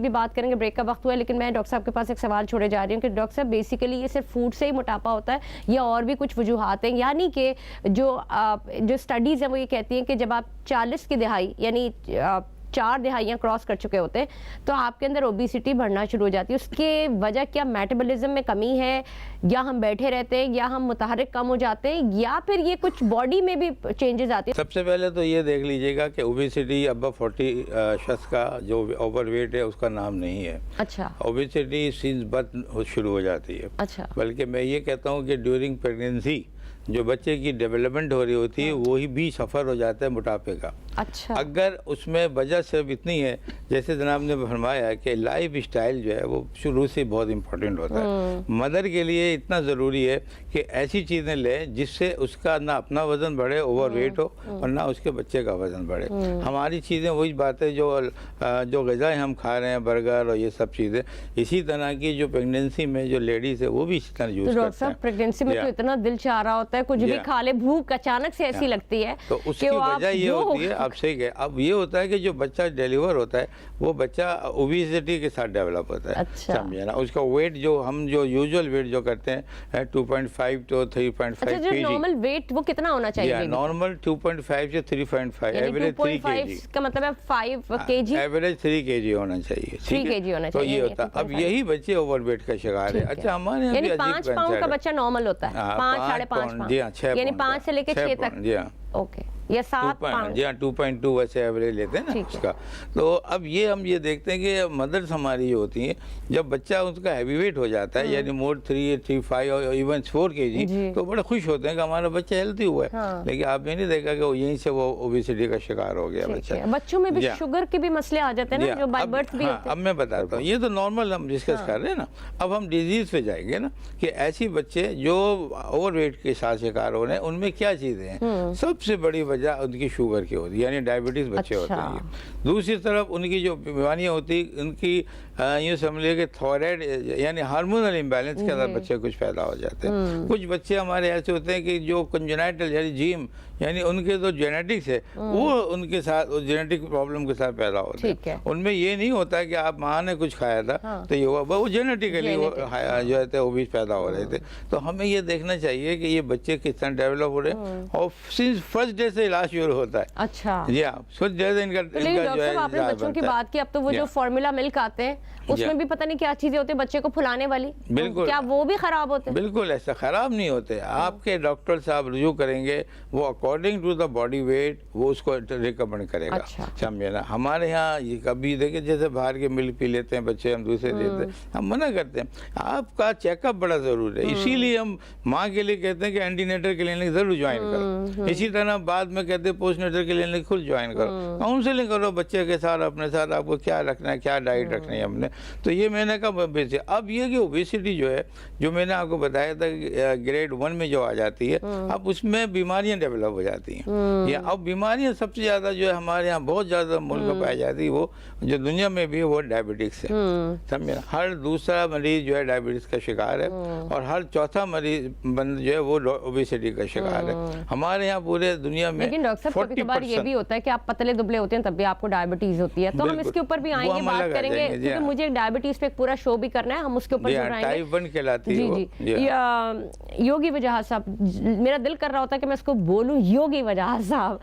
भी बात करेंगे, ब्रेक का वक्त हुआ है, लेकिन मैं डॉक्टर साहब के पास एक सवाल छोड़े जा रही हूँ कि डॉक्टर साहब बेसिकली ये सिर्फ फूड से ही मोटापा होता है या और भी कुछ वजूहात हैं? यानी कि जो स्टडीज़ हैं वो ये कहती हैं कि जब आप 40 की दिहाई यानी 4 दिहाइयाँ क्रॉस कर चुके होते हैं तो आपके अंदर ओबेसिटी बढ़ना शुरू हो जाती है। उसके वजह क्या मेटाबॉलिज्म में कमी है, या हम बैठे रहते हैं, या हम मुतहरिक कम हो जाते हैं, या फिर ये कुछ बॉडी में भी चेंजेस आती है? सबसे पहले तो ये देख लीजिएगा कि ओबेसिटी अबव 40 शख्स का जो ओवरवेट है उसका नाम नहीं है। अच्छा। ओबेसिटी सिंस बर्थ शुरू हो जाती है। अच्छा। बल्कि मैं ये कहता हूँ कि ड्यूरिंग प्रेगनेंसी जो बच्चे की डेवलपमेंट हो रही होती है वही भी सफ़र हो जाता है मोटापे का। अच्छा। अगर उसमें वजह सिर्फ इतनी है, जैसे जनाब ने फरमाया कि लाइफ स्टाइल जो है वो शुरू से बहुत इंपॉर्टेंट होता है। मदर के लिए इतना ज़रूरी है कि ऐसी चीज़ें ले जिससे उसका ना अपना वज़न बढ़े, ओवरवेट हो, और ना उसके बच्चे का वज़न बढ़े। हमारी चीज़ें वही बात है जो ग़िज़ाएँ हम खा रहे हैं, बर्गर और ये सब चीज़ें, इसी तरह की जो प्रेगनेंसी में जो लेडीज़ है वो भी इसी तरह यूज़ करते हैं। प्रेगनेंसी में तो इतना दिल चाह रहा होता है, कुछ भी खा ले, भूख अचानक से ऐसी लगती है तो उसकी वजह ये होती है। अब सही है, अब ये होता है कि जो बच्चा डिलीवर होता है वो बच्चा ओबेसिटी के साथ डेवलप होता है। अच्छा। समझे ना, उसका वेट जो यूजुअल वेट जो करते हैं 2.5 to 3.5 अच्छा, जो kg। नॉर्मल वेट वो कितना होना चाहिए? नॉर्मल 2.5 से 3.5, एवरेज 3 kg का मतलब है 5 kg, एवरेज 3 kg होना चाहिए। 3 kg होना तो चाहिए। ये होता है। अब यही बच्चे ओवरवेट का शिकार है। अच्छा, हमारे यहाँ भी 5 पाउंड का बच्चा नॉर्मल होता है, 5 साढ़े 5 पाउंड, जी हाँ, 6 यानी 5 से लेके 6 तक। जी हाँ, ओके, या 7 पाउंड। जी हाँ, 2.2 वैसे एवरेज लेते हैं ना उसका। तो अब हम ये देखते हैं कि मदर्स हमारी जो होती हैं, जब बच्चा उसका हैवी वेट हो जाता है यानी मोर 3.5 और इवन 4 kg, तो बड़े खुश होते हैं कि हमारा बच्चा हेल्थी हुआ है। हाँ। लेकिन आपने नहीं देखा कि यहीं से वो ओबेसिटी का शिकार हो गया बच्चा। बच्चों में भी शुगर के भी मसले आ जाते हैं ना, जो बाय बर्थ भी होते हैं। अब मैं बताता हूँ, ये तो नॉर्मल हम डिस्कस कर रहे हैं ना। अब हम डिजीज पे जाएंगे ना कि ऐसी बच्चे जो ओवरवेट के साथ शिकार हो रहे हैं उनमें क्या चीजें हैं। सबसे बड़ी वजह उनकी शुगर की होती है, यानी डायबिटीज बच्चे होते हैं। दूसरी तरफ उनकी जो बीमारियां होती उनकी यूँ समझ लीजिए कि थायराइड यानी हार्मोनल इम्बैलेंस के अंदर बच्चे कुछ पैदा हो जाते हैं। कुछ बच्चे हमारे ऐसे होते हैं कि जो कंजेनाइटल यानी जीम यानी उनके जो जेनेटिक्स है वो उनके साथ जेनेटिक प्रॉब्लम के साथ पैदा होते हैं। उनमें ये नहीं होता कि आप माँ ने कुछ खाया था तो ये हुआ, वो जेनेटिकली जो है वो भी पैदा हो रहे थे। तो हमें ये देखना चाहिए कि ये बच्चे किस तरह डेवलप हो रहे हैं, और सिंस फर्स्ट डे से इलाज शुरू होता है। अच्छा। जी हाँ, फर्स्ट डे से इनका जो है आपने बच्चों की बात की, अब तो वो जो फॉर्मूला मिल्क आते हैं उसमें भी पता नहीं क्या चीजें होती है बच्चे को फुलाने वाली, बिल्कुल, क्या वो भी खराब होते हैं? बिल्कुल ऐसा खराब नहीं होते। आपके डॉक्टर साहब रुजू करेंगे, वो according to the body weight वो उसको रिकमेंड करेगा। अच्छा। समझे ना, हमारे यहाँ ये कभी देखे जैसे बाहर के मिल्क पी लेते हैं बच्चे, हम दूसरे देते हैं, हम मना करते हैं। आपका चेकअप बड़ा जरूरी है, इसीलिए हम माँ के लिए कहते हैं कि एंटीनेटर क्लिनिक जरूर ज्वाइन करो। इसी तरह बाद में कहते हैं पोस्टनेटर क्लिनिक खुद ज्वाइन करो, काउंसलिंग करो बच्चे के साथ, अपने साथ आपको क्या रखना है, क्या डाइट रखनी है हमने। तो ये मैंने कहा बेसिक। अब ये कि ओबेसिटी जो है, जो मैंने आपको बताया था ग्रेड 1 में जो आ जाती है, अब उसमें बीमारियां डेवलप हो जाती हैं। या अब बीमारियां सबसे ज़्यादा जो है हमारे यहाँ बहुत ज़्यादा मुल्क में पाई जाती है, वो जो दुनिया में भी वो डायबिटिक्स है। समझे, हर दूसरा मरीज जो है डायबिटीज का शिकार है, और हर चौथा मरीज बंद जो है वो ओबेसिटी का शिकार है हमारे यहाँ पूरे दुनिया में। लेकिन डॉक्टर साहब कभी कभार ये भी होता है कि आप पतले दुबले होते हैं तब भी आपको डायबिटीज होती है, तो हम इसके ऊपर भी आएंगे, बात करेंगे, क्योंकि मुझे डायबिटीज पे एक पूरा शो भी करना है, हम उसके ऊपर टाइप 1 कहलाती है। जी। योगी वजाहत साहब, मेरा दिल कर रहा होता है कि मैं इसको बोलूं, योगी वजाहत साहब।